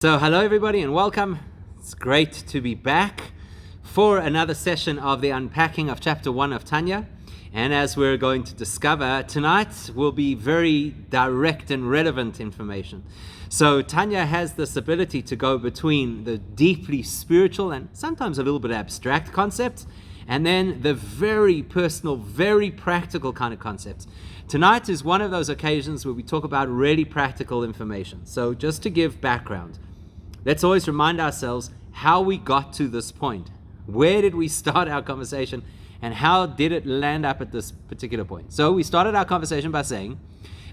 So hello everybody and welcome. It's great to be back for another session of the unpacking of chapter 1 of Tanya. And as we're going to discover, tonight will be very direct and relevant information. So Tanya has this ability to go between the deeply spiritual and sometimes a little bit abstract concepts, and then the very personal, very practical kind of concepts. Tonight is one of those occasions where we talk about really practical information. So just to give background, let's always remind ourselves how we got to this point. Where did we start our conversation and how did it land up at this particular point? So we started our conversation by saying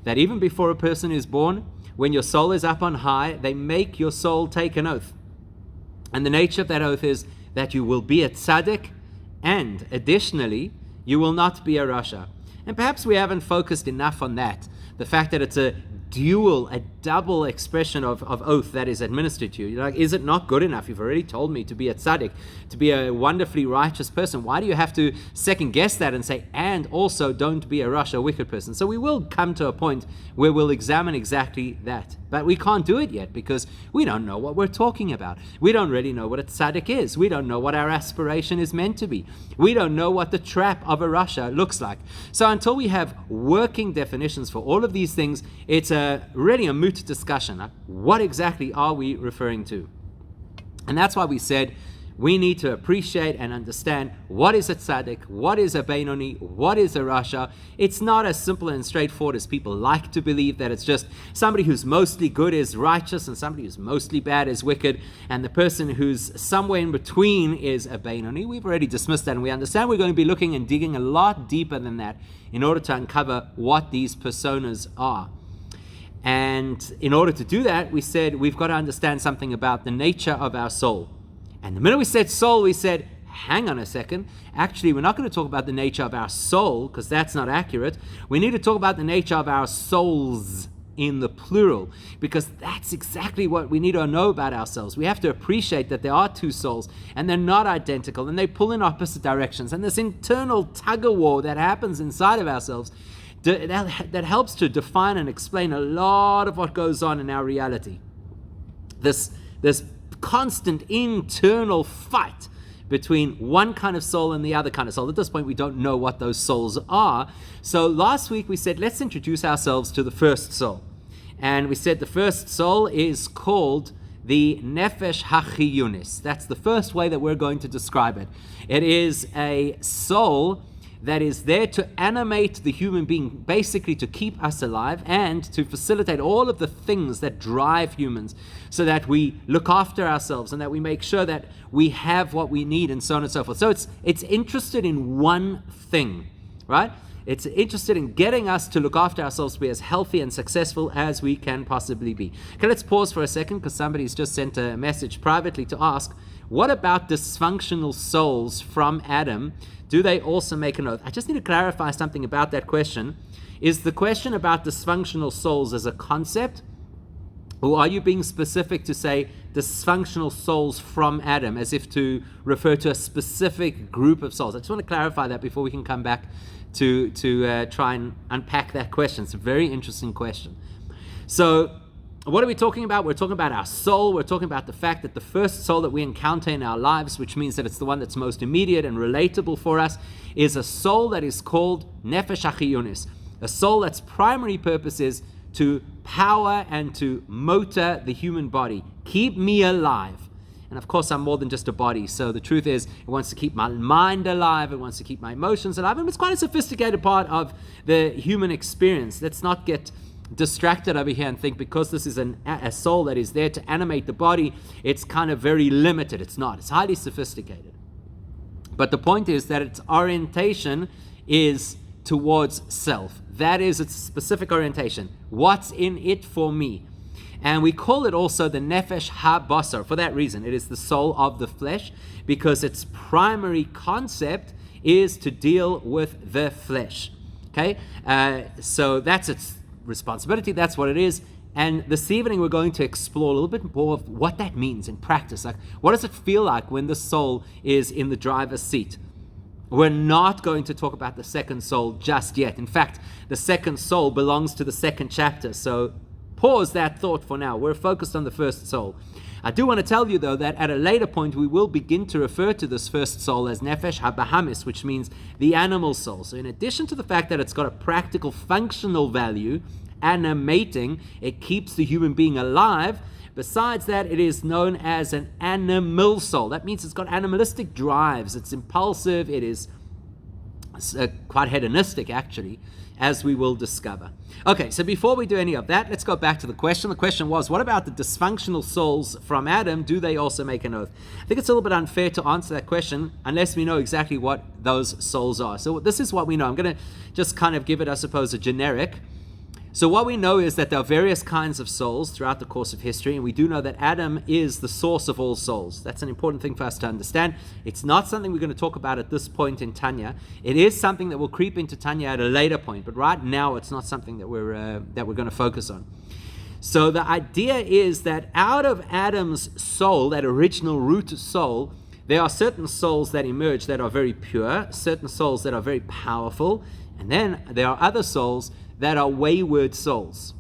that even before a person is born, when your soul is up on high, they make your soul take an oath. And the nature of that oath is that you will be a tzaddik and additionally, you will not be a rasha. And perhaps we haven't focused enough on that. The fact that it's a double expression of oath that is administered to you. You're like, is it not good enough? You've already told me to be a tzaddik, to be a wonderfully righteous person. Why do you have to second guess that and say, and also don't be a rasha, wicked person? So we will come to a point where we'll examine exactly that. But we can't do it yet because we don't know what we're talking about. We don't really know what a tzaddik is. We don't know what our aspiration is meant to be. We don't know what the trap of a rasha looks like. So until we have working definitions for all of these things, it's really a moot discussion. What exactly are we referring to? And that's why we said we need to appreciate and understand what is a tzaddik, what is a beinoni, what is a rasha. It's not as simple and straightforward as people like to believe, that it's just somebody who's mostly good is righteous and somebody who's mostly bad is wicked, and the person who's somewhere in between is a beinoni. We've already dismissed that, and we understand we're going to be looking and digging a lot deeper than that in order to uncover what these personas are. And in order to do that, we said we've got to understand something about the nature of our soul. And the minute we said soul, we said, hang on a second. Actually, we're not going to talk about the nature of our soul, because that's not accurate. We need to talk about the nature of our souls in the plural, because that's exactly what we need to know about ourselves. We have to appreciate that there are two souls, and they're not identical, and they pull in opposite directions. And this internal tug-of-war that happens inside of ourselves, that helps to define and explain a lot of what goes on in our reality. This constant internal fight between one kind of soul and the other kind of soul. At this point, we don't know what those souls are. So last week we said, let's introduce ourselves to the first soul. And we said the first soul is called the Nephesh HaChiyunis. That's the first way that we're going to describe it. It is a soul that is there to animate the human being, basically to keep us alive and to facilitate all of the things that drive humans so that we look after ourselves and that we make sure that we have what we need and so on and so forth. So it's interested in one thing, right? It's interested in getting us to look after ourselves, to be as healthy and successful as we can possibly be. Okay, let's pause for a second because somebody's just sent a message privately to ask, what about dysfunctional souls from Adam? Do they also make an oath? I just need to clarify something about that question. Is the question about dysfunctional souls as a concept? Or are you being specific to say dysfunctional souls from Adam, as if to refer to a specific group of souls? I just want to clarify that before we can come back to try and unpack that question. It's a very interesting question. So what are we talking about? We're talking about our soul. We're talking about the fact that the first soul that we encounter in our lives, which means that it's the one that's most immediate and relatable for us, is a soul that is called Nephesh HaChiyunis, a soul that's primary purpose is to power and to motor the human body, keep me alive. And of course, I'm more than just a body. So the truth is, it wants to keep my mind alive. It wants to keep my emotions alive. And it's quite a sophisticated part of the human experience. Let's not get distracted over here and think because this is a soul that is there to animate the body, it's kind of very limited. It's not. It's highly sophisticated. But the point is that its orientation is towards self. That is its specific orientation. What's in it for me? And we call it also the Nefesh HaBasar for that reason. It is the soul of the flesh because its primary concept is to deal with the flesh. Okay? So that's its responsibility. That's what it is. And this evening we're going to explore a little bit more of what that means in practice. Like, what does it feel like when the soul is in the driver's seat? We're not going to talk about the second soul just yet. In fact, the second soul belongs to the second chapter. So pause that thought for now. We're focused on the first soul. I do want to tell you, though, that at a later point we will begin to refer to this first soul as Nephesh HaBahamis, which means the animal soul. So in addition to the fact that it's got a practical, functional value, animating, it keeps the human being alive, besides that, it is known as an animal soul. That means it's got animalistic drives, it's impulsive, it is quite hedonistic, actually, as we will discover. Okay, so before we do any of that, let's go back to the question. The question was, what about the dysfunctional souls from Adam? Do they also make an oath? I think it's a little bit unfair to answer that question unless we know exactly what those souls are. So this is what we know. I'm going to just kind of give it, I suppose, a generic. So what we know is that there are various kinds of souls throughout the course of history, and we do know that Adam is the source of all souls. That's an important thing for us to understand. It's not something we're going to talk about at this point in Tanya. It is something that will creep into Tanya at a later point, but right now it's not something that we're going to focus on. So the idea is that out of Adam's soul, that original root soul, there are certain souls that emerge that are very pure, certain souls that are very powerful, and then there are other souls that are wayward souls.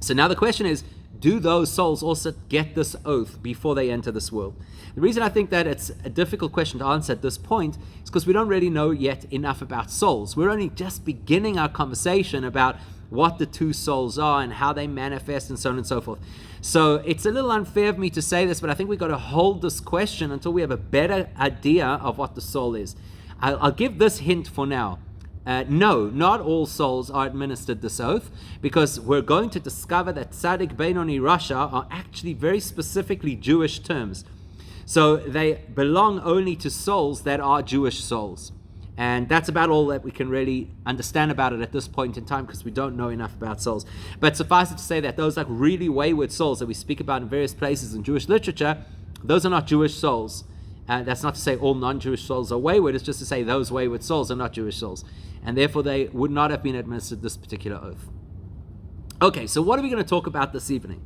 So now the question is, do those souls also get this oath before they enter this world? The reason I think that it's a difficult question to answer at this point is because we don't really know yet enough about souls. We're only just beginning our conversation about what the two souls are and how they manifest and so on and so forth. So it's a little unfair of me to say this, but I think we've got to hold this question until we have a better idea of what the soul is. I'll give this hint for now. No, not all souls are administered this oath, because we're going to discover that Tzaddik, Benoni, Rasha are actually very specifically Jewish terms. So they belong only to souls that are Jewish souls. And that's about all that we can really understand about it at this point in time, because we don't know enough about souls. But suffice it to say that those like really wayward souls that we speak about in various places in Jewish literature, those are not Jewish souls. That's not to say all non-Jewish souls are wayward, it's just to say those wayward souls are not Jewish souls. And therefore they would not have been administered this particular oath. Okay, so what are we going to talk about this evening?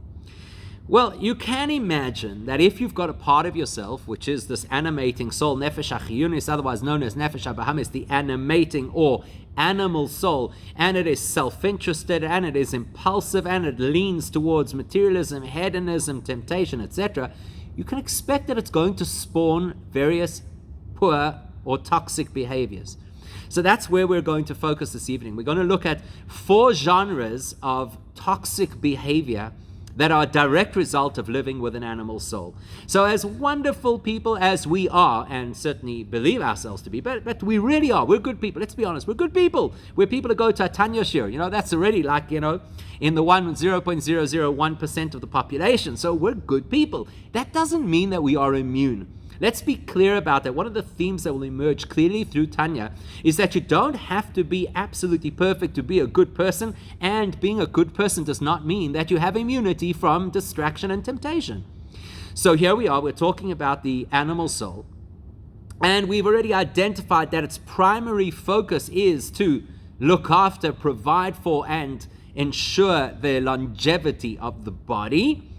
Well, you can imagine that if you've got a part of yourself, which is this animating soul, Nefesh HaChiyunis, otherwise known as Nefesh HaBahamis, the animating or animal soul, and it is self-interested, and it is impulsive, and it leans towards materialism, hedonism, temptation, etc., you can expect that it's going to spawn various poor or toxic behaviors. So that's where we're going to focus this evening. We're going to look at 4 genres of toxic behavior that are a direct result of living with an animal soul. So as wonderful people as we are, and certainly believe ourselves to be, but we really are, we're good people, let's be honest, we're good people. We're people who go to a Tanya shir, that's already like, in the 0.001% of the population, so we're good people. That doesn't mean that we are immune. Let's be clear about that. One of the themes that will emerge clearly through Tanya is that you don't have to be absolutely perfect to be a good person, and being a good person does not mean that you have immunity from distraction and temptation. So here we are, we're talking about the animal soul, and we've already identified that its primary focus is to look after, provide for, and ensure the longevity of the body.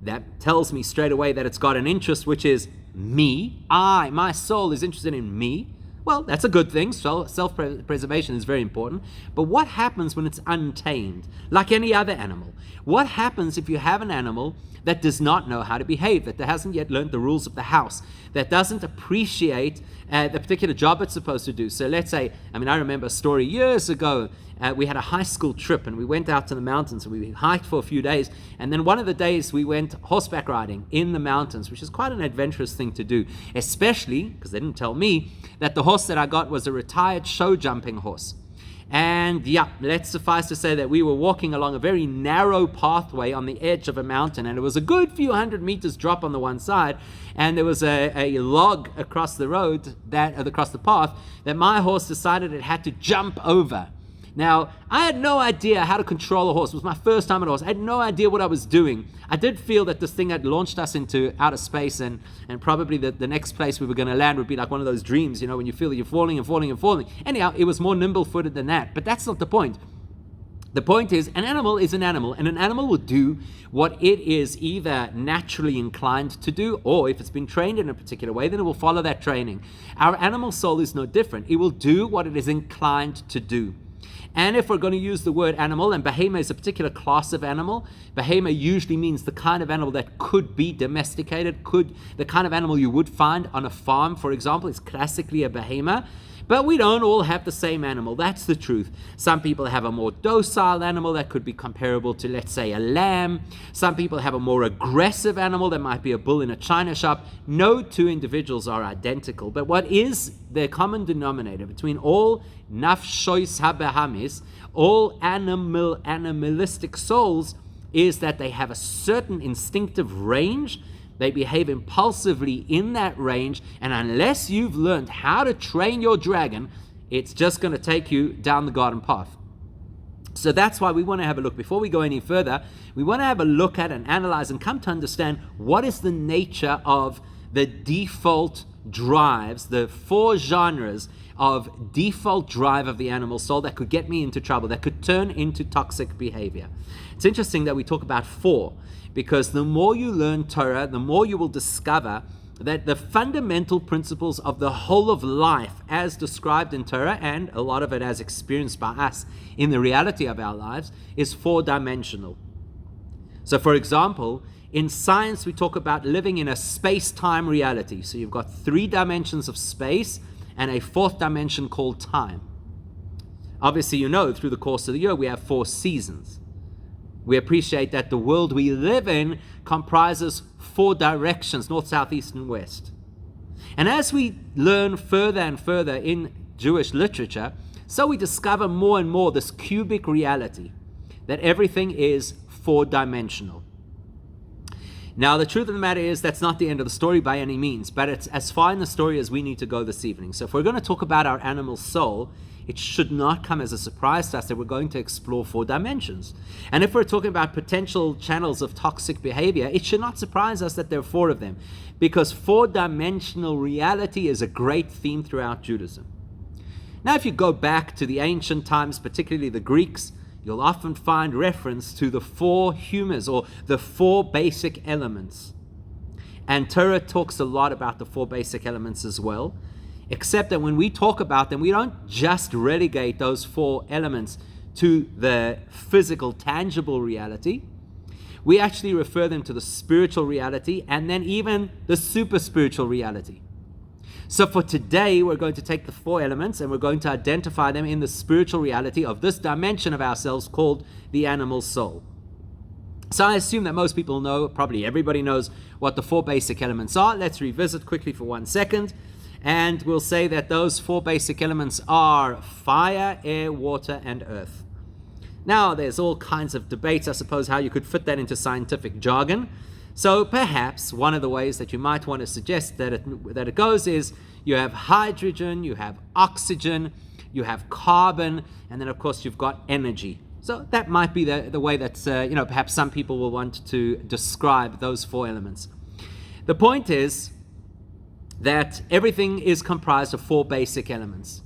That tells me straight away that it's got an interest, which is me. My soul is interested in me. Well, that's a good thing. So self-preservation is very important. But what happens when it's untamed, like any other animal? What happens if you have an animal that does not know how to behave, that hasn't yet learned the rules of the house, that doesn't appreciate the particular job it's supposed to do? So let's say, I remember a story years ago. We had a high school trip, and we went out to the mountains, and we hiked for a few days, and then one of the days we went horseback riding in the mountains, which is quite an adventurous thing to do, especially because they didn't tell me that the horse that I got was a retired show jumping horse. And let's suffice to say that we were walking along a very narrow pathway on the edge of a mountain, and it was a good few 100 meters drop on the one side, and there was a log across the road, across the path, that my horse decided it had to jump over. Now, I had no idea how to control a horse. It was my first time on a horse. I had no idea what I was doing. I did feel that this thing had launched us into outer space, and probably the next place we were going to land would be like one of those dreams, when you feel that you're falling and falling and falling. Anyhow, it was more nimble-footed than that, but that's not the point. The point is, an animal is an animal, and an animal will do what it is either naturally inclined to do, or if it's been trained in a particular way, then it will follow that training. Our animal soul is no different. It will do what it is inclined to do. And if we're going to use the word animal, and behaviour is a particular class of animal, behaviour usually means the kind of animal that could be domesticated, the kind of animal you would find on a farm, for example, is classically a behaviour. But we don't all have the same animal. That's the truth. Some people have a more docile animal that could be comparable to, let's say, a lamb. Some people have a more aggressive animal that might be a bull in a china shop. No two individuals are identical. But what is the common denominator between all nafshois habehamis, all animalistic souls, is that they have a certain instinctive range. They behave impulsively in that range, and unless you've learned how to train your dragon, it's just going to take you down the garden path. So that's why we want to have a look. Before we go any further, we want to have a look at and analyze and come to understand what is the nature of the default drives, the 4 genres of default drive of the animal soul that could get me into trouble, that could turn into toxic behavior. It's interesting that we talk about 4. Because the more you learn Torah, the more you will discover that the fundamental principles of the whole of life, as described in Torah, and a lot of it as experienced by us in the reality of our lives, is 4-dimensional. So, for example, in science, we talk about living in a space-time reality. So you've got 3 dimensions of space and a 4th dimension called time. Obviously, you know, through the course of the year, we have 4 seasons. We appreciate that the world we live in comprises 4 directions, north, south, east, and west. And as we learn further and further in Jewish literature, so we discover more and more this cubic reality, that everything is 4-dimensional. Now, the truth of the matter is that's not the end of the story by any means, but it's as far in the story as we need to go this evening. So if we're going to talk about our animal soul, it should not come as a surprise to us that we're going to explore 4 dimensions. And if we're talking about potential channels of toxic behavior, it should not surprise us that there are 4 of them, because 4-dimensional reality is a great theme throughout Judaism. Now, if you go back to the ancient times, particularly the Greeks, you'll often find reference to the 4 humas, or the 4 basic elements. And Torah talks a lot about the 4 basic elements as well. Except that when we talk about them, we don't just relegate those 4 elements to the physical, tangible reality. We actually refer them to the spiritual reality and then even the super spiritual reality. So for today, we're going to take the 4 elements and we're going to identify them in the spiritual reality of this dimension of ourselves called the animal soul. So I assume that most people know, probably everybody knows, what the 4 basic elements are. Let's revisit quickly for 1 second. And we'll say that those 4 basic elements are fire, air, water, and earth. Now, there's all kinds of debates, I suppose, how you could fit that into scientific jargon. So perhaps one of the ways that you might want to suggest that it goes is you have hydrogen, you have oxygen, you have carbon, and then, of course, you've got energy. So that might be the way that, perhaps some people will want to describe those 4 elements. The point is that everything is comprised of 4 basic elements,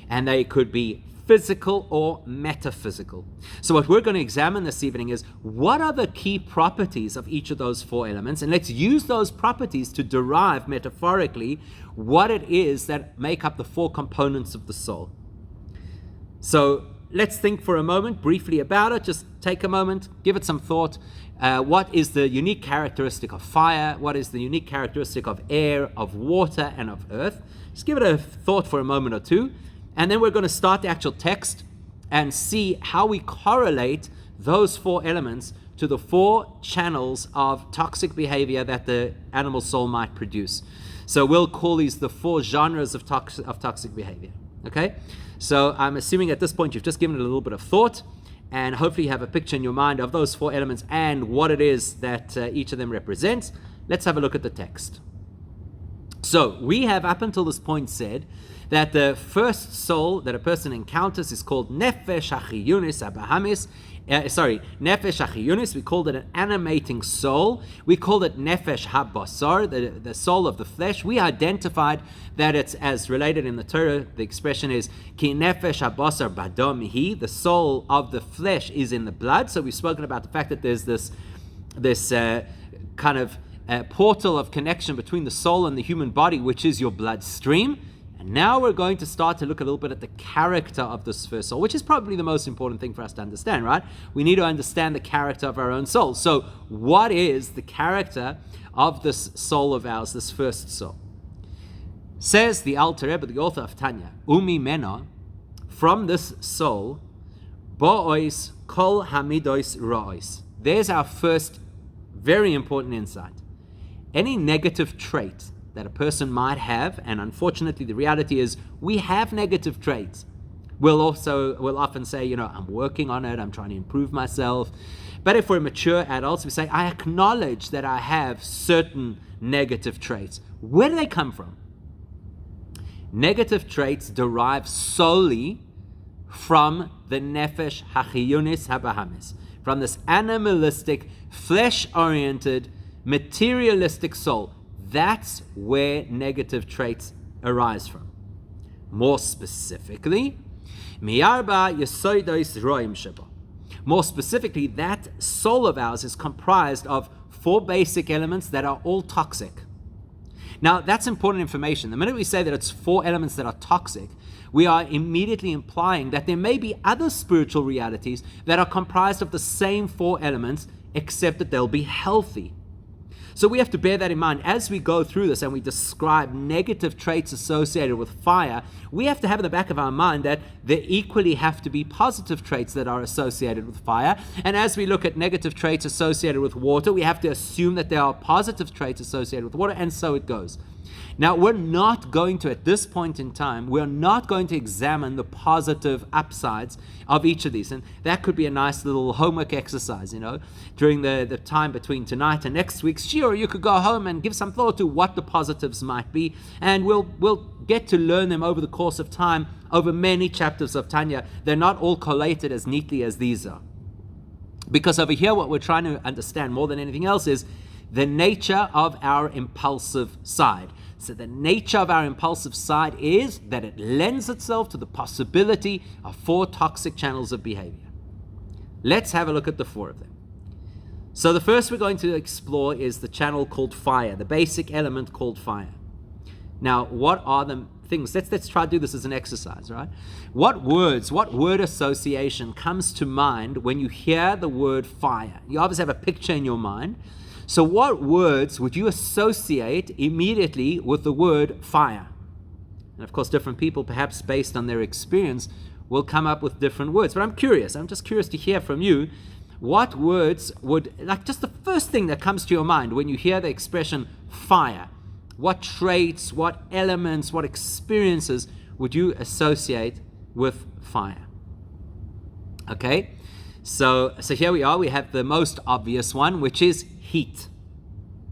and they could be physical or metaphysical. So what we're going to examine this evening is what are the key properties of each of those 4 elements, and let's use those properties to derive metaphorically what it is that make up the 4 components of the soul. So let's think for a moment briefly about it. Just take a moment, give it some thought. What is the unique characteristic of fire? What is the unique characteristic of air, of water, and of earth? Just give it a thought for a moment or two. And then we're going to start the actual text and see how we correlate those 4 elements to the 4 channels of toxic behavior that the animal soul might produce. So we'll call these the 4 genres of toxic behavior. Okay? So I'm assuming at this point you've just given it a little bit of thought, and hopefully you have a picture in your mind of those 4 elements and what it is that each of them represents. Let's have a look at the text. So we have up until this point said that the first soul that a person encounters is called Nephesh Achiyunis Abahamis. Nephesh Achiyunis, we called it an animating soul. We called it Nephesh HaBasar, the soul of the flesh. We identified that it's as related in the Torah, the expression is Ki Nephesh HaBasar Badom Hi, the soul of the flesh is in the blood. So we've spoken about the fact that there's this kind of portal of connection between the soul and the human body, which is your bloodstream. And now we're going to start to look a little bit at the character of this first soul, which is probably the most important thing for us to understand, right? We need to understand the character of our own soul. So what is the character of this soul of ours, this first soul? Says the Alter Rebbe, the author of Tanya, Umi Mena, from this soul, Bo'ois kol hamidois ra'ois. There's our first very important insight. Any negative trait that a person might have, and unfortunately the reality is we have negative traits. We'll often say, I'm working on it, I'm trying to improve myself. But if we're mature adults, we say, I acknowledge that I have certain negative traits. Where do they come from? Negative traits derive solely from the Nephesh hachiyunis habahamis, from this animalistic, flesh-oriented, materialistic soul. That's where negative traits arise from. More specifically, miyarba yesoidos roim sheba. More specifically, that soul of ours is comprised of 4 basic elements that are all toxic. Now, that's important information. The minute we say that it's 4 elements that are toxic, we are immediately implying that there may be other spiritual realities that are comprised of the same 4 elements, except that they'll be healthy. So we have to bear that in mind. As we go through this and we describe negative traits associated with fire, we have to have in the back of our mind that there equally have to be positive traits that are associated with fire. And as we look at negative traits associated with water, we have to assume that there are positive traits associated with water, and so it goes. Now, we're not going to, at this point in time, we're not going to examine the positive upsides of each of these. And that could be a nice little homework exercise, during the time between tonight and next week's shiur. You could go home and give some thought to what the positives might be. And we'll get to learn them over the course of time, over many chapters of Tanya. They're not all collated as neatly as these are. Because over here, what we're trying to understand more than anything else is the nature of our impulsive side. So the nature of our impulsive side is that it lends itself to the possibility of 4 toxic channels of behavior. Let's have a look at the 4 of them. So the first we're going to explore is the channel called fire, the basic element called fire. Now, what are the things? Let's try to do this as an exercise, right? What word association comes to mind when you hear the word fire? You obviously have a picture in your mind. So what words would you associate immediately with the word fire? And of course, different people, perhaps based on their experience, will come up with different words. But I'm just curious to hear from you, what words would, just the first thing that comes to your mind when you hear the expression fire, what traits, what elements, what experiences would you associate with fire? Okay, so here we are. We have the most obvious one, which is heat.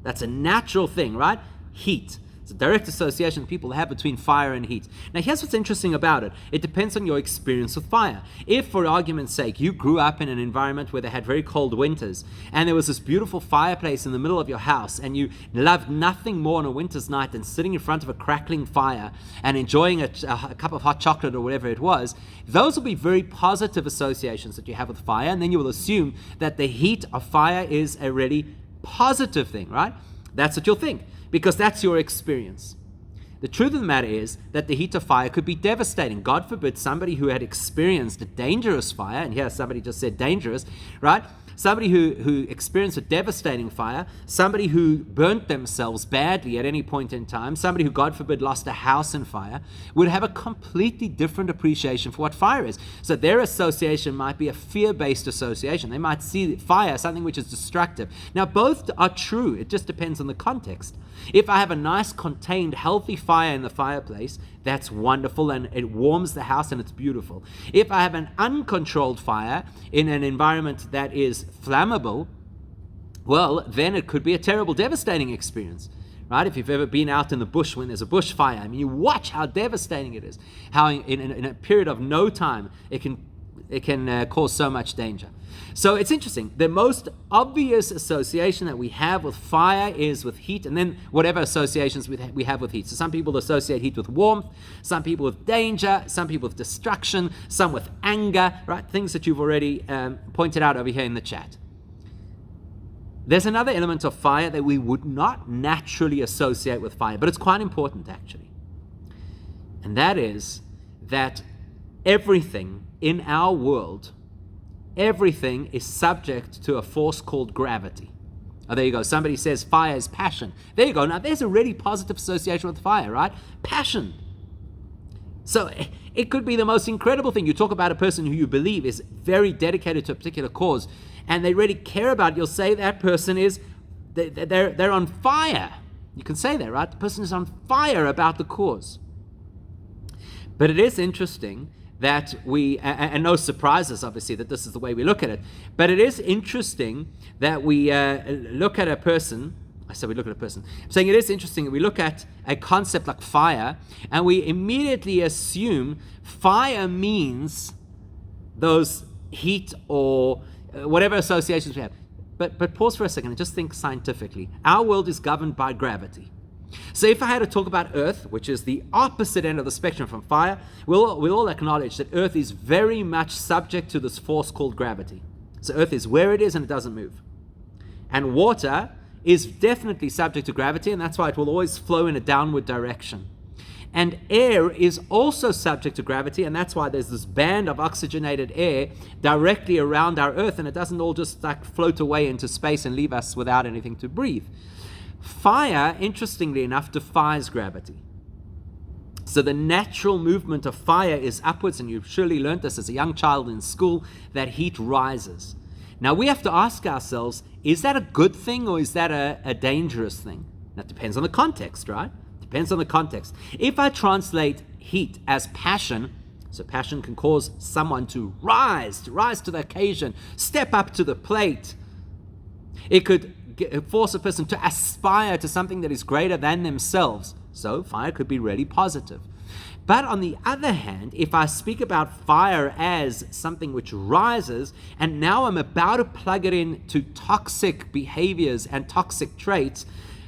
That's a natural thing, right? Heat. It's a direct association people have between fire and heat. Now, here's what's interesting about it. It depends on your experience with fire. If, for argument's sake, you grew up in an environment where they had very cold winters, and there was this beautiful fireplace in the middle of your house, and you loved nothing more on a winter's night than sitting in front of a crackling fire and enjoying a cup of hot chocolate or whatever it was, those will be very positive associations that you have with fire, and then you will assume that the heat of fire is a really positive thing, right? That's what you'll think, because that's your experience. The truth of the matter is that the heat of fire could be devastating. God forbid somebody who had experienced a dangerous fire, and here somebody just said dangerous, right? Somebody who experienced a devastating fire, somebody who burnt themselves badly at any point in time, somebody who, God forbid, lost a house in fire, would have a completely different appreciation for what fire is. So their association might be a fear-based association. They might see fire as something which is destructive. Now, both are true. It just depends on the context. If I have a nice, contained, healthy fire in the fireplace, that's wonderful and it warms the house and it's beautiful. If I have an uncontrolled fire in an environment that is flammable, well, then it could be a terrible, devastating experience, right? If you've ever been out in the bush when there's a bushfire, I mean, you watch how devastating it is, how in a period of no time it can cause so much danger. So it's interesting. The most obvious association that we have with fire is with heat, and then whatever associations we have with heat. So some people associate heat with warmth, some people with danger, some people with destruction, some with anger, right? Things that you've already pointed out over here in the chat. There's another element of fire that we would not naturally associate with fire, but it's quite important actually. And that is that everything in our world, everything is subject to a force called gravity. Oh, there you go. Somebody says fire is passion. There you go. Now, there's a really positive association with fire, right? Passion. So it could be the most incredible thing. You talk about a person who you believe is very dedicated to a particular cause, and they really care about it. You'll say that person is, they're on fire. You can say that, right? The person is on fire about the cause. But it is interesting that and no surprises, obviously, that this is the way we look at it. But it is interesting that we look at a person. I said we look at a person. I'm saying it is interesting that we look at a concept like fire, and we immediately assume fire means those heat or whatever associations we have. But pause for a second and just think scientifically. Our world is governed by gravity. So if I had to talk about Earth, which is the opposite end of the spectrum from fire, we'll all acknowledge that Earth is very much subject to this force called gravity. So Earth is where it is and it doesn't move. And water is definitely subject to gravity, and that's why it will always flow in a downward direction. And air is also subject to gravity, and that's why there's this band of oxygenated air directly around our Earth, and it doesn't all just like float away into space and leave us without anything to breathe. Fire, interestingly enough, defies gravity. So the natural movement of fire is upwards, and you've surely learned this as a young child in school, that heat rises. Now we have to ask ourselves, is that a good thing or is that a dangerous thing? That depends on the context, right? Depends on the context. If I translate heat as passion, so passion can cause someone to rise to the occasion, step up to the plate. It could force a person to aspire to something that is greater than themselves. So fire could be really positive. But on the other hand, if I speak about fire as something which rises, and now I'm about to plug it into toxic behaviors and toxic traits,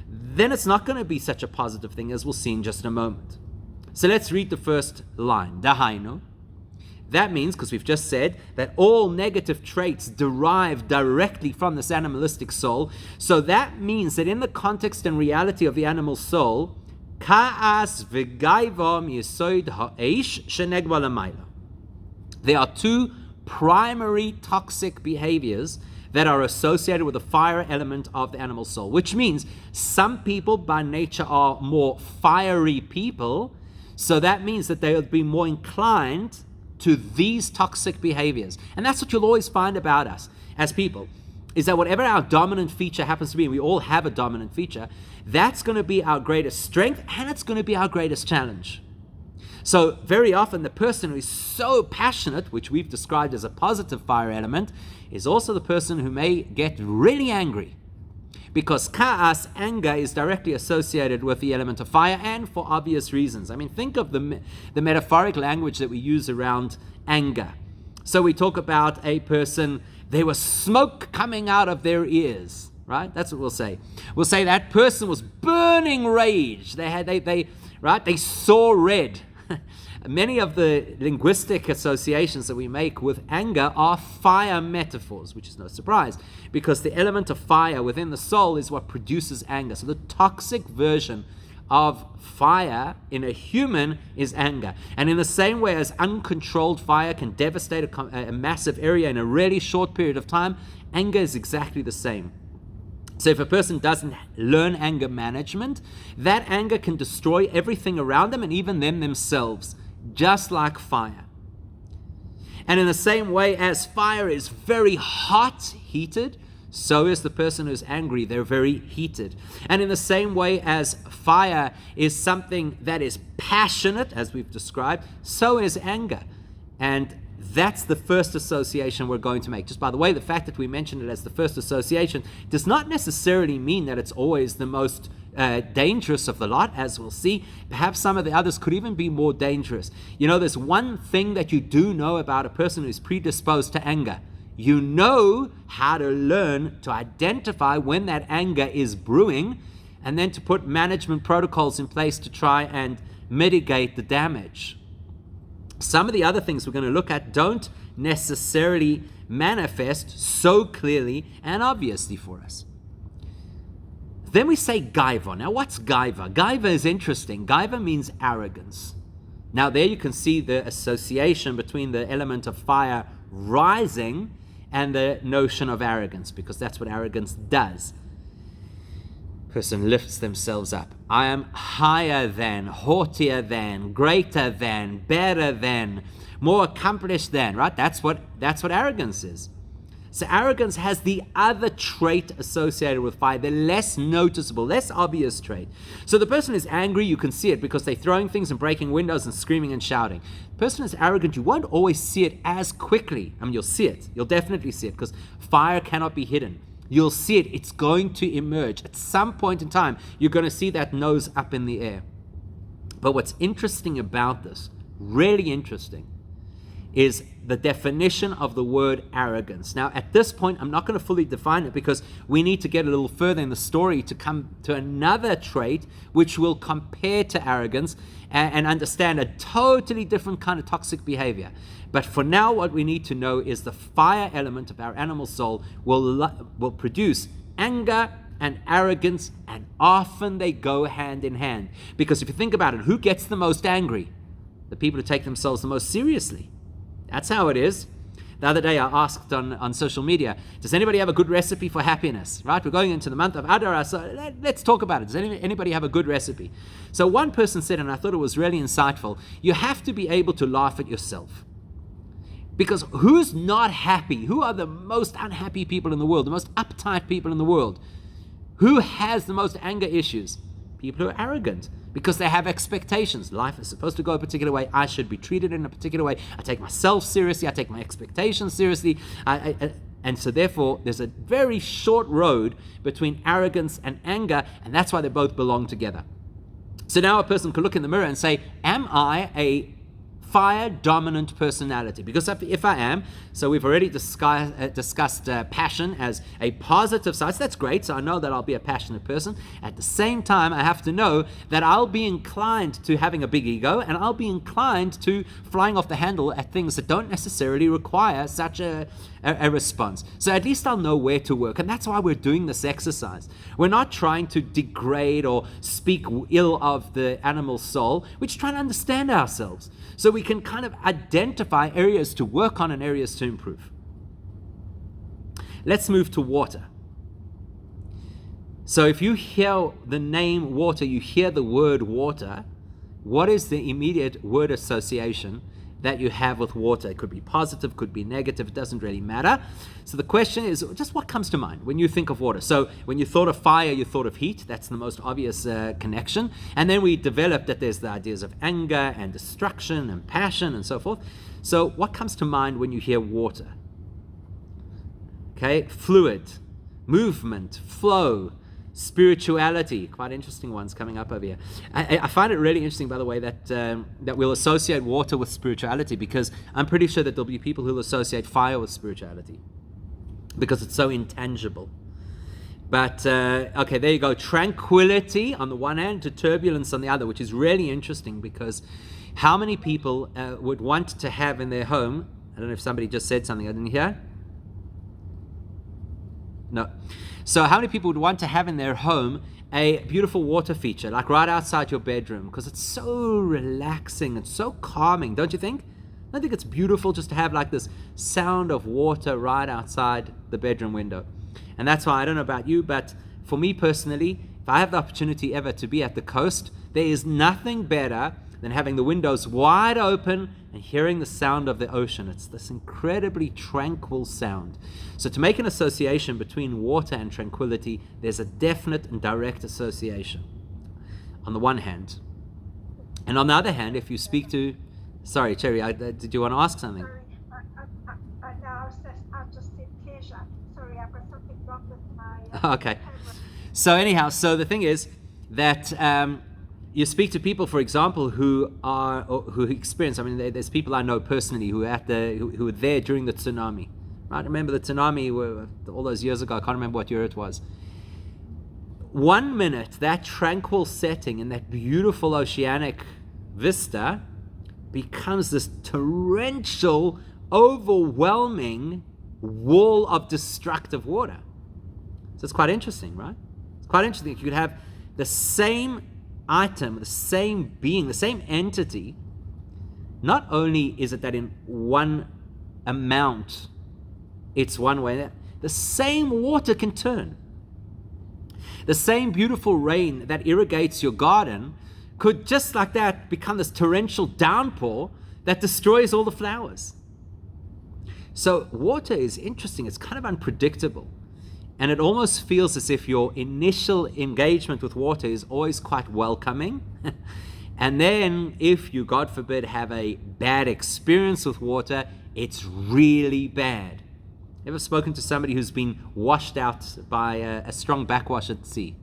then it's not going to be such a positive thing, as we'll see in just a moment. So let's read the first line, dahainu. That means, because we've just said that all negative traits derive directly from this animalistic soul, so that means that in the context and reality of the animal soul, ka'as v'gaiva mi'yesod ha'eish shenegva l'mayla. There are two primary toxic behaviors that are associated with the fire element of the animal soul, which means some people by nature are more fiery people, so that means that they'll be more inclined to these toxic behaviors. And that's what you'll always find about us as people, is that whatever our dominant feature happens to be, and we all have a dominant feature, that's going to be our greatest strength, and it's going to be our greatest challenge. So very often the person who is so passionate, which we've described as a positive fire element, is also the person who may get really angry. Because ka'as, anger, is directly associated with the element of fire, and for obvious reasons. I mean, think of the metaphoric language that we use around anger. So we talk about a person, there was smoke coming out of their ears, right? That's what we'll say. We'll say that person was burning rage. They saw red. Many of the linguistic associations that we make with anger are fire metaphors, which is no surprise, because the element of fire within the soul is what produces anger. So the toxic version of fire in a human is anger. And in the same way as uncontrolled fire can devastate a massive area in a really short period of time, anger is exactly the same. So if a person doesn't learn anger management, that anger can destroy everything around them and even them themselves, just like fire. And in the same way as fire is very hot, heated, so is the person who's angry. They're very heated. And in the same way as fire is something that is passionate, as we've described, so is anger. And that's the first association we're going to make. Just by the way, the fact that we mentioned it as the first association does not necessarily mean that it's always the most dangerous of the lot, as we'll see. Perhaps some of the others could even be more dangerous. You know, there's one thing that you do know about a person who's predisposed to anger. You know how to learn to identify when that anger is brewing, and then to put management protocols in place to try and mitigate the damage. Some of the other things we're going to look at don't necessarily manifest so clearly and obviously for us. Then we say gaiva. Now what's gaiva? Gaiva is interesting. Gaiva means arrogance. Now there you can see the association between the element of fire rising and the notion of arrogance, because that's what arrogance does. Person lifts themselves up. I am higher than, haughtier than, greater than, better than, more accomplished than, right? That's what arrogance is. So arrogance has the other trait associated with fire, the less noticeable, less obvious trait. So the person is angry, you can see it because they're throwing things and breaking windows and screaming and shouting. The person is arrogant, you won't always see it as quickly. I mean, you'll see it. You'll definitely see it because fire cannot be hidden. You'll see it. It's going to emerge. At some point in time, you're going to see that nose up in the air. But what's interesting about this, really interesting, is the definition of the word arrogance. Now, at this point, I'm not going to fully define it because we need to get a little further in the story to come to another trait which will compare to arrogance and understand a totally different kind of toxic behavior. But for now, what we need to know is the fire element of our animal soul will produce anger and arrogance, and often they go hand in hand. Because if you think about it, who gets the most angry? The people who take themselves the most seriously. That's how it is. The other day I asked on social media, does anybody have a good recipe for happiness? Right? We're going into the month of Adar, so let's talk about it. Does anybody have a good recipe? So one person said, and I thought it was really insightful, you have to be able to laugh at yourself. Because who's not happy? Who are the most unhappy people in the world? The most uptight people in the world? Who has the most anger issues? People who are arrogant. Because they have expectations. Life is supposed to go a particular way. I should be treated in a particular way. I take myself seriously. I take my expectations seriously. And so therefore, there's a very short road between arrogance and anger, and that's why they both belong together. So now a person can look in the mirror and say, am I a fire-dominant personality? Because if I am, so we've already discussed passion as a positive side. So that's great. So I know that I'll be a passionate person. At the same time, I have to know that I'll be inclined to having a big ego, and I'll be inclined to flying off the handle at things that don't necessarily require such a response. So at least I'll know where to work. And that's why we're doing this exercise. We're not trying to degrade or speak ill of the animal soul. We're just trying to understand ourselves, so we can kind of identify areas to work on and areas to improve. Let's move to water. So if you hear the name water, you hear the word water, what is the immediate word association that you have with water? It could be positive, could be negative, it doesn't really matter. So the question is, just what comes to mind when you think of water? So when you thought of fire, you thought of heat. That's the most obvious connection. And then we developed that there's the ideas of anger and destruction and passion and so forth. So what comes to mind when you hear water? Okay, fluid, movement, flow, spirituality. Quite interesting ones coming up over here. I find it really interesting, by the way, that we'll associate water with spirituality, because I'm pretty sure that there'll be people who'll associate fire with spirituality because it's so intangible. But okay, there you go. Tranquility on the one hand to turbulence on the other, which is really interesting, because how many people would want to have in their home, I don't know if somebody just said something I didn't hear. No. So how many people would want to have in their home a beautiful water feature, like right outside your bedroom, because it's so relaxing and so calming, don't you think? I think it's beautiful just to have like this sound of water right outside the bedroom window. And that's why, I don't know about you, but for me personally, if I have the opportunity ever to be at the coast, there is nothing better than having the windows wide open and hearing the sound of the ocean. It's this incredibly tranquil sound. So to make an association between water and tranquility, there's a definite and direct association on the one hand. And on the other hand, if you speak to... Sorry, Cherry, did you want to ask something? Sorry, I just said pleasure. Sorry, I've got something wrong with my... Okay. So anyhow, so the thing is that... you speak to people, for example, who experience. I mean, there's people I know personally who were there during the tsunami. Right? Remember the tsunami all those years ago? I can't remember what year it was. 1 minute, that tranquil setting in that beautiful oceanic vista becomes this torrential, overwhelming wall of destructive water. So it's quite interesting, right? It's quite interesting. You could have the same item, the same being, the same entity not only is it that in one amount it's one way, the same water can turn. The same beautiful rain that irrigates your garden could just like that become this torrential downpour that destroys all the flowers. So water is interesting. It's kind of unpredictable. And it almost feels as if your initial engagement with water is always quite welcoming. And then if you, God forbid, have a bad experience with water, it's really bad. Ever spoken to somebody who's been washed out by a strong backwash at sea?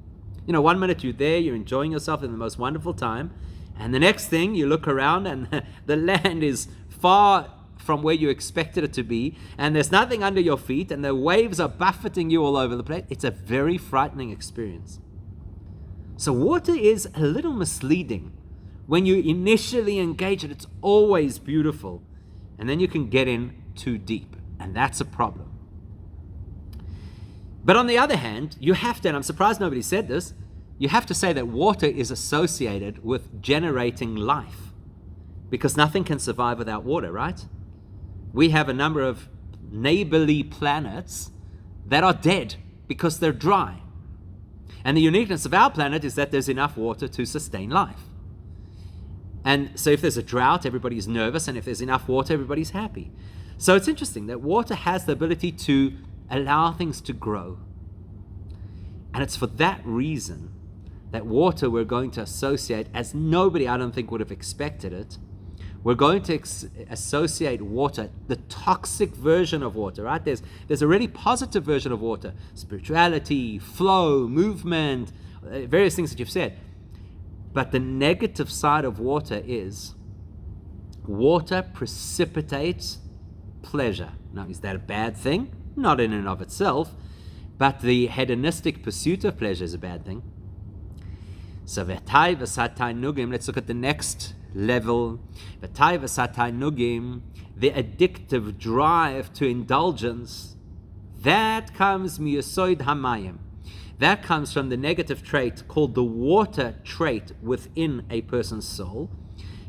You know, 1 minute you're there, you're enjoying yourself in the most wonderful time, and the next thing you look around and the land is far from where you expected it to be, and there's nothing under your feet, and the waves are buffeting you all over the place. It's a very frightening experience. So water is a little misleading. When you initially engage it, it's always beautiful, and then you can get in too deep, and that's a problem. But on the other hand, you have to, and I'm surprised nobody said this, you have to say that water is associated with generating life, because nothing can survive without water, right? We have a number of neighborly planets that are dead because they're dry. And the uniqueness of our planet is that there's enough water to sustain life. And so if there's a drought, everybody's nervous, and if there's enough water, everybody's happy. So it's interesting that water has the ability to allow things to grow. And it's for that reason that water we're going to associate, as nobody I don't think would have expected it, we're going to associate water, the toxic version of water, right? There's a really positive version of water, spirituality, flow, movement, various things that you've said. But the negative side of water is water precipitates pleasure. Now, is that a bad thing? Not in and of itself, but the hedonistic pursuit of pleasure is a bad thing. So, v'tai v'satai nugim, let's look at the next level. V'tai v'satai nugim, the addictive drive to indulgence, that comes miyasoid hamayim. That comes from the negative trait called the water trait within a person's soul.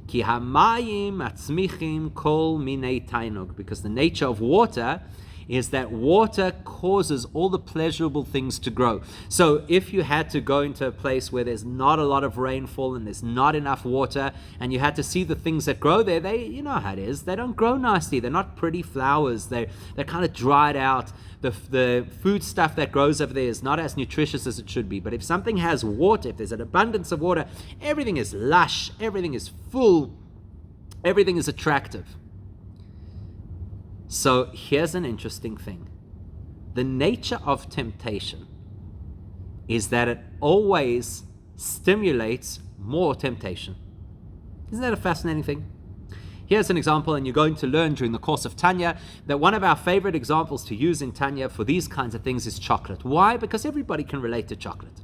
Ki hamayim atzmichim kol minei tainug, because the nature of water is that water causes all the pleasurable things to grow. So if you had to go into a place where there's not a lot of rainfall and there's not enough water, and you had to see the things that grow there, they, you know how it is, they don't grow nicely. They're not pretty flowers. They're kind of dried out. The food stuff that grows over there is not as nutritious as it should be. But if something has water, if there's an abundance of water, everything is lush, everything is full, everything is attractive. So here's an interesting thing. The nature of temptation is that it always stimulates more temptation. Isn't that a fascinating thing? Here's an example, and you're going to learn during the course of Tanya that one of our favorite examples to use in Tanya for these kinds of things is chocolate. Why? Because everybody can relate to chocolate.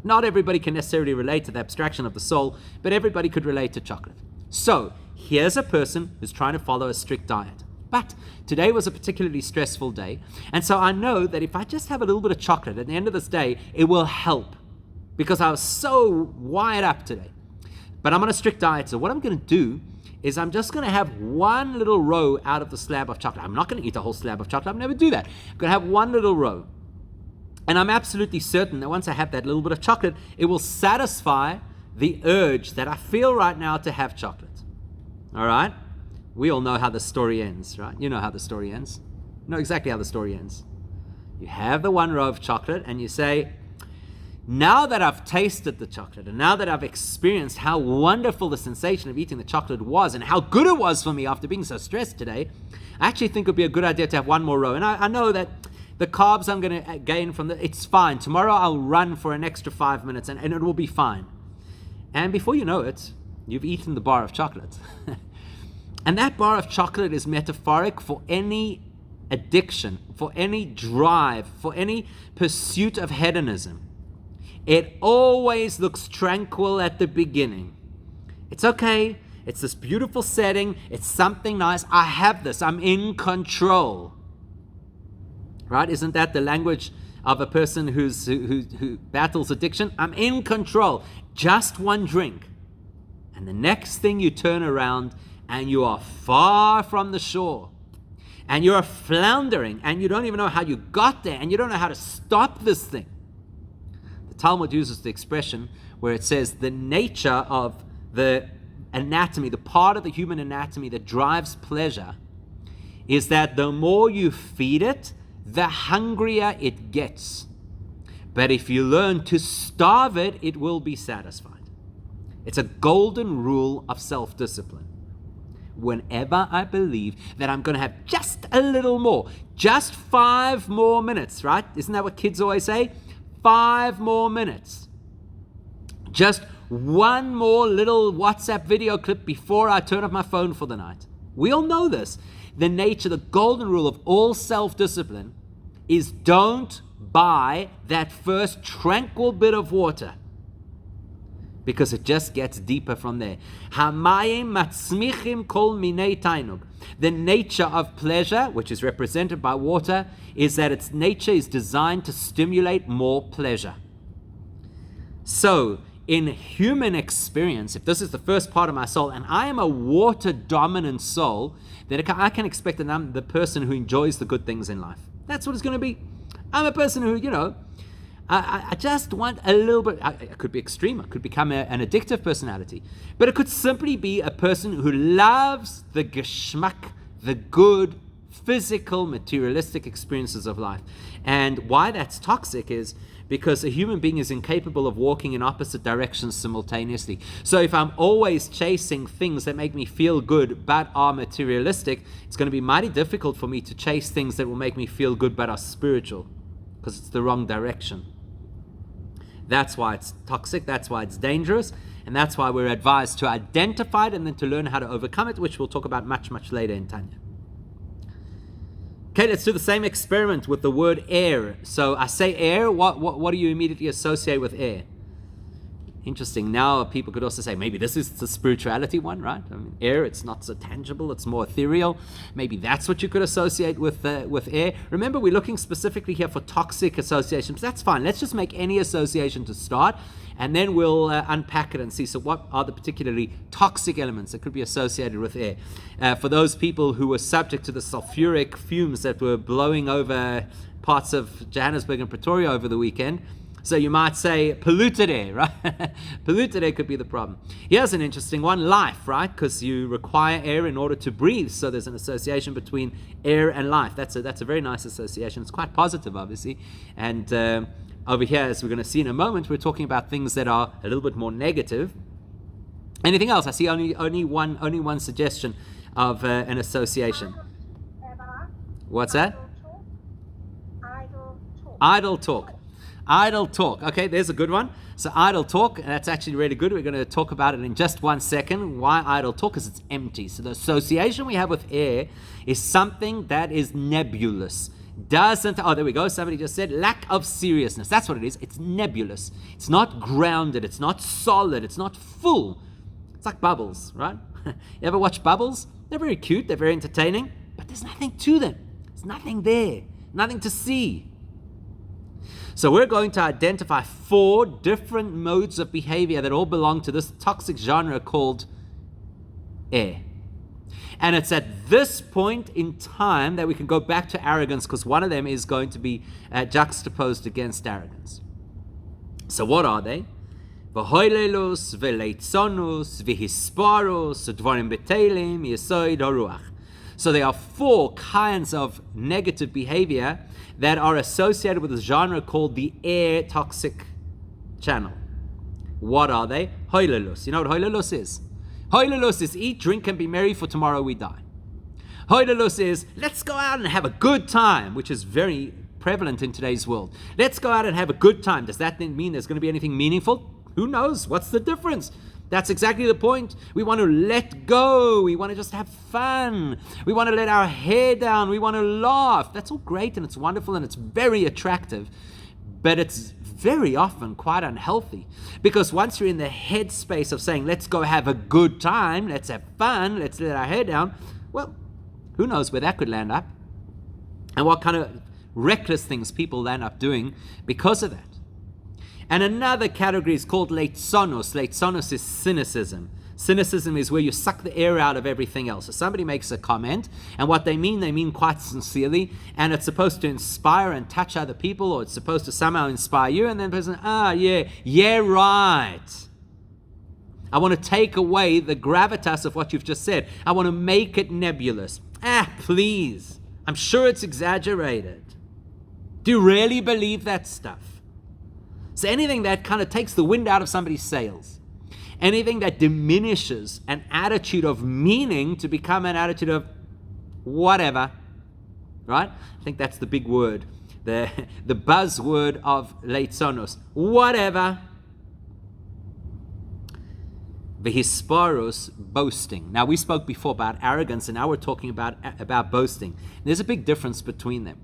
Not everybody can necessarily relate to the abstraction of the soul, but everybody could relate to chocolate. So here's a person who's trying to follow a strict diet. But today was a particularly stressful day, and so I know that if I just have a little bit of chocolate at the end of this day, it will help, because I was so wired up today. But I'm on a strict diet, so what I'm going to do is I'm just going to have one little row out of the slab of chocolate. I'm not going to eat a whole slab of chocolate. I'll never do that. I'm going to have one little row. And I'm absolutely certain that once I have that little bit of chocolate, it will satisfy the urge that I feel right now to have chocolate. All right? We all know how the story ends, right? You know how the story ends. You know exactly how the story ends. You have the one row of chocolate and you say, now that I've tasted the chocolate and now that I've experienced how wonderful the sensation of eating the chocolate was and how good it was for me after being so stressed today, I actually think it would be a good idea to have one more row. And I know that the carbs I'm going to gain from it's fine. Tomorrow I'll run for an extra 5 minutes and it will be fine. And before you know it, you've eaten the bar of chocolate. And that bar of chocolate is metaphoric for any addiction, for any drive, for any pursuit of hedonism. It always looks tranquil at the beginning. It's okay. It's this beautiful setting. It's something nice. I have this. I'm in control. Right? Isn't that the language of a person who battles addiction? I'm in control. Just one drink. And the next thing you turn around and you are far from the shore, and you're floundering, and you don't even know how you got there, and you don't know how to stop this thing. The Talmud uses the expression where it says the nature of the anatomy, the part of the human anatomy that drives pleasure, is that the more you feed it, the hungrier it gets. But if you learn to starve it, it will be satisfied. It's a golden rule of self-discipline. Whenever I believe that I'm going to have just a little more, just 5 more minutes, right? Isn't that what kids always say? 5 more minutes. Just one more little WhatsApp video clip before I turn off my phone for the night. We all know this. The nature, the golden rule of all self-discipline is don't buy that first tranquil bit of water, because it just gets deeper from there. Hamayim matzmichim kol minei tainug. The nature of pleasure, which is represented by water, is that its nature is designed to stimulate more pleasure. So, in human experience, if this is the first part of my soul, and I am a water-dominant soul, then I can expect that I'm the person who enjoys the good things in life. That's what it's going to be. I'm a person who, I just want a little bit. It could be extreme. It could become an addictive personality. But it could simply be a person who loves the geschmack, the good, physical, materialistic experiences of life. And why that's toxic is because a human being is incapable of walking in opposite directions simultaneously. So if I'm always chasing things that make me feel good but are materialistic, it's going to be mighty difficult for me to chase things that will make me feel good but are spiritual, because it's the wrong direction. That's why it's toxic, that's why it's dangerous, and that's why we're advised to identify it and then to learn how to overcome it, which we'll talk about much, much later in Tanya. Okay, let's do the same experiment with the word air. So I say air, what do you immediately associate with air? Interesting. Now people could also say maybe this is the spirituality one, right? I mean, air, it's not so tangible, it's more ethereal. Maybe that's what you could associate with air. Remember, we're looking specifically here for toxic associations. That's fine. Let's just make any association to start, and then we'll unpack it and see. So what are the particularly toxic elements that could be associated with air? For those people who were subject to the sulfuric fumes that were blowing over parts of Johannesburg and Pretoria over the weekend, so you might say polluted air, right? Polluted air could be the problem. Here's an interesting one, life, right? Because you require air in order to breathe. So there's an association between air and life. That's a very nice association. It's quite positive, obviously. And over here, as we're going to see in a moment, we're talking about things that are a little bit more negative. Anything else? I see only one suggestion of an association. What's that? Idle talk. Idle talk. Okay, there's a good one. So idle talk, that's actually really good. We're going to talk about it in just 1 second. Why idle talk? Because it's empty. So the association we have with air is something that is nebulous. There we go. Somebody just said lack of seriousness. That's what it is. It's nebulous. It's not grounded. It's not solid. It's not full. It's like bubbles, right? You ever watch bubbles? They're very cute. They're very entertaining. But there's nothing to them. There's nothing there. Nothing to see. So we're going to identify 4 different modes of behavior that all belong to this toxic genre called air. And it's at this point in time that we can go back to arrogance, because one of them is going to be juxtaposed against arrogance. So what are they? V'hoilelus, v'leitzonus, v'hisparus, dvarim betelim, yesoid haruach. So there are 4 kinds of negative behavior that are associated with a genre called the air toxic channel. What are they? Hoilelus. You know what hoilelus is? Hoilelus is eat, drink, and be merry, for tomorrow we die. Hoilelus is let's go out and have a good time, which is very prevalent in today's world. Let's go out and have a good time. Does that then mean there's going to be anything meaningful? Who knows? What's the difference? That's exactly the point. We want to let go. We want to just have fun. We want to let our hair down. We want to laugh. That's all great and it's wonderful and it's very attractive. But it's very often quite unhealthy. Because once you're in the headspace of saying, let's go have a good time, let's have fun, let's let our hair down, well, who knows where that could land up? And what kind of reckless things people land up doing because of that. And another category is called leitzonos. Leitzonos is cynicism. Cynicism is where you suck the air out of everything else. So somebody makes a comment, and what they mean quite sincerely, and it's supposed to inspire and touch other people, or it's supposed to somehow inspire you, and then the person, yeah, right. I want to take away the gravitas of what you've just said. I want to make it nebulous. Please. I'm sure it's exaggerated. Do you really believe that stuff? So anything that kind of takes the wind out of somebody's sails, anything that diminishes an attitude of meaning to become an attitude of whatever, right? I think that's the big word, the buzzword of leitzonos, whatever. Vehisparos, boasting. Now we spoke before about arrogance, and now we're talking about boasting. There's a big difference between them.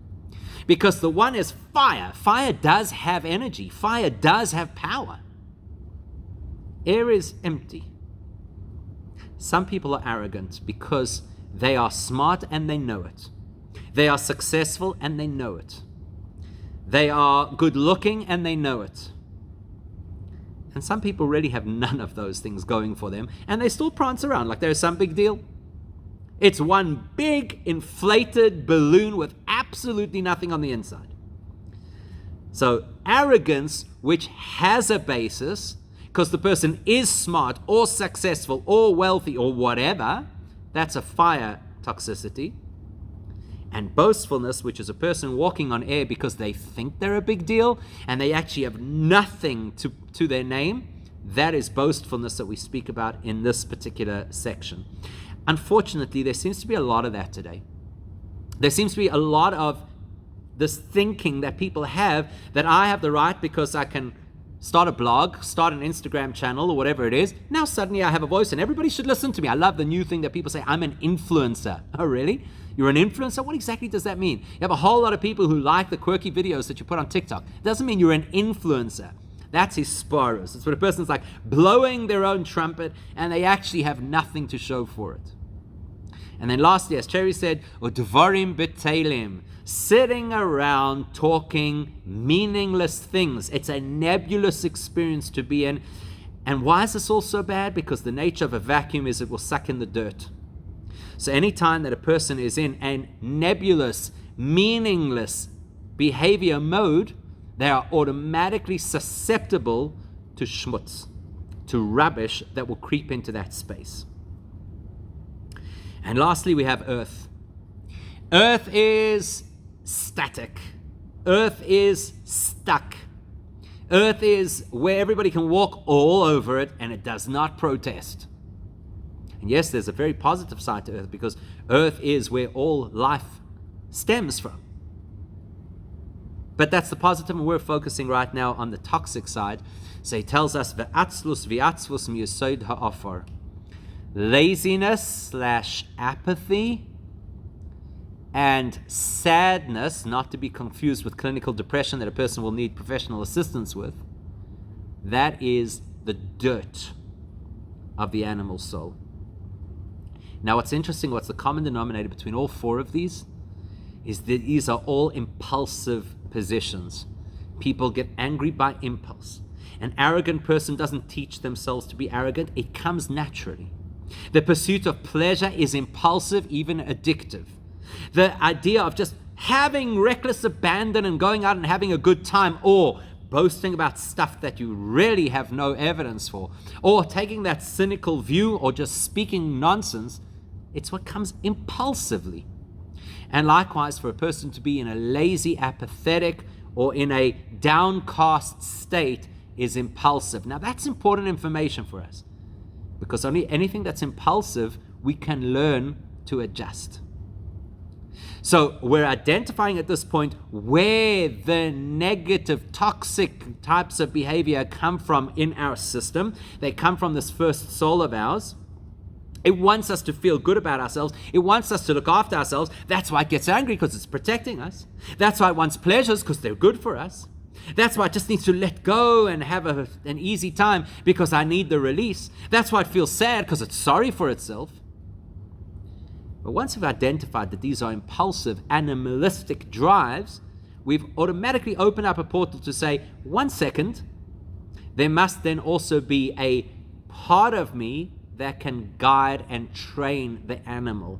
Because the one is fire. Fire does have energy. Fire does have power. Air is empty. Some people are arrogant because they are smart and they know it. They are successful and they know it. They are good looking and they know it. And some people really have none of those things going for them, and they still prance around like they're some big deal. It's one big inflated balloon with absolutely nothing on the inside. So arrogance, which has a basis, because the person is smart or successful or wealthy or whatever, that's a fire toxicity. And boastfulness, which is a person walking on air because they think they're a big deal and they actually have nothing to their name, that is boastfulness that we speak about in this particular section. Unfortunately, there seems to be a lot of that today. There seems to be a lot of this thinking that people have that I have the right because I can start a blog, start an Instagram channel or whatever it is. Now suddenly I have a voice and everybody should listen to me. I love the new thing that people say, I'm an influencer. Oh, really? You're an influencer? What exactly does that mean? You have a whole lot of people who like the quirky videos that you put on TikTok. It doesn't mean you're an influencer. That's hisparos. It's when a person's like blowing their own trumpet and they actually have nothing to show for it. And then lastly, as Cherry said, udvarim b'telim, sitting around talking meaningless things. It's a nebulous experience to be in. And why is this all so bad? Because the nature of a vacuum is it will suck in the dirt. So any time that a person is in a nebulous, meaningless behavior mode, they are automatically susceptible to schmutz, to rubbish that will creep into that space. And lastly, we have earth. Earth is static. Earth is stuck. Earth is where everybody can walk all over it and it does not protest. And yes, there's a very positive side to earth because earth is where all life stems from. But that's the positive, and we're focusing right now on the toxic side. So he tells us, Ve'atzlus v'atzvus miyesod ha'afar. Laziness / apathy and sadness, not to be confused with clinical depression that a person will need professional assistance with. That is the dirt of the animal soul. Now what's interesting, what's the common denominator between all four of these is that these are all impulsive positions. People get angry by impulse. An arrogant person doesn't teach themselves to be arrogant. It comes naturally. The pursuit of pleasure is impulsive, even addictive. The idea of just having reckless abandon and going out and having a good time, or boasting about stuff that you really have no evidence for, or taking that cynical view, or just speaking nonsense, it's what comes impulsively. And likewise, for a person to be in a lazy, apathetic, or in a downcast state is impulsive. Now that's important information for us, because only anything that's impulsive, we can learn to adjust. So we're identifying at this point where the negative, toxic types of behavior come from in our system. They come from this first soul of ours. It wants us to feel good about ourselves. It wants us to look after ourselves. That's why it gets angry, because it's protecting us. That's why it wants pleasures, because they're good for us. That's why it just needs to let go and have an easy time, because I need the release. That's why it feels sad, because it's sorry for itself. But once we've identified that these are impulsive, animalistic drives, we've automatically opened up a portal to say, 1 second, there must then also be a part of me that can guide and train the animal.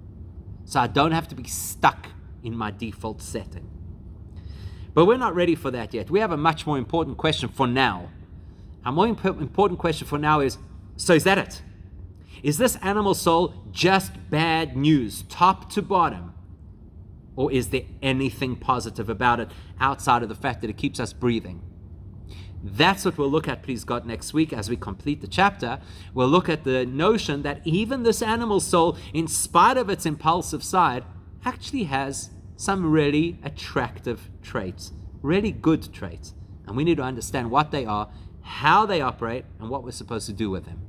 So I don't have to be stuck in my default setting. But we're not ready for that yet. We have a much more important question for now. A more important question for now is, so is that it? Is this animal soul just bad news, top to bottom? Or is there anything positive about it outside of the fact that it keeps us breathing? That's what we'll look at, please God, next week as we complete the chapter. We'll look at the notion that even this animal soul, in spite of its impulsive side, actually has some really attractive traits, really good traits. And we need to understand what they are, how they operate, and what we're supposed to do with them.